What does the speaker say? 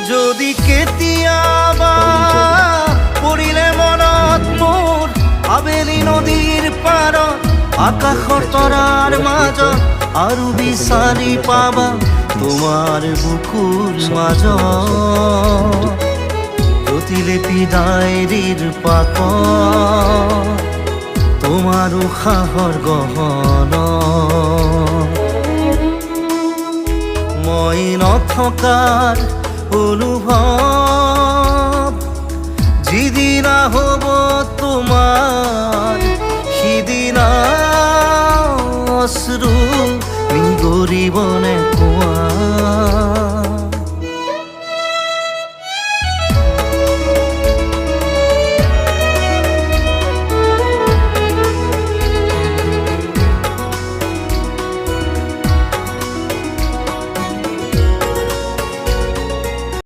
যদি কেতিয়াবা পৰিলে মনত মোৰ আবেলি নদীৰ পাৰত আকাশৰ তৰাৰ মাজত আৰু বিচাৰি পাবা তোমাৰ বুকুৰ মাজত প্ৰতিলিপি ডায়েৰীৰ পাতত তোমাৰ উশাহৰ গহনা মই নথকাৰ অনুভৱ যিদিনা হ'ব তোমাৰ সিদিনা অশ্ৰু নিগৰিবনে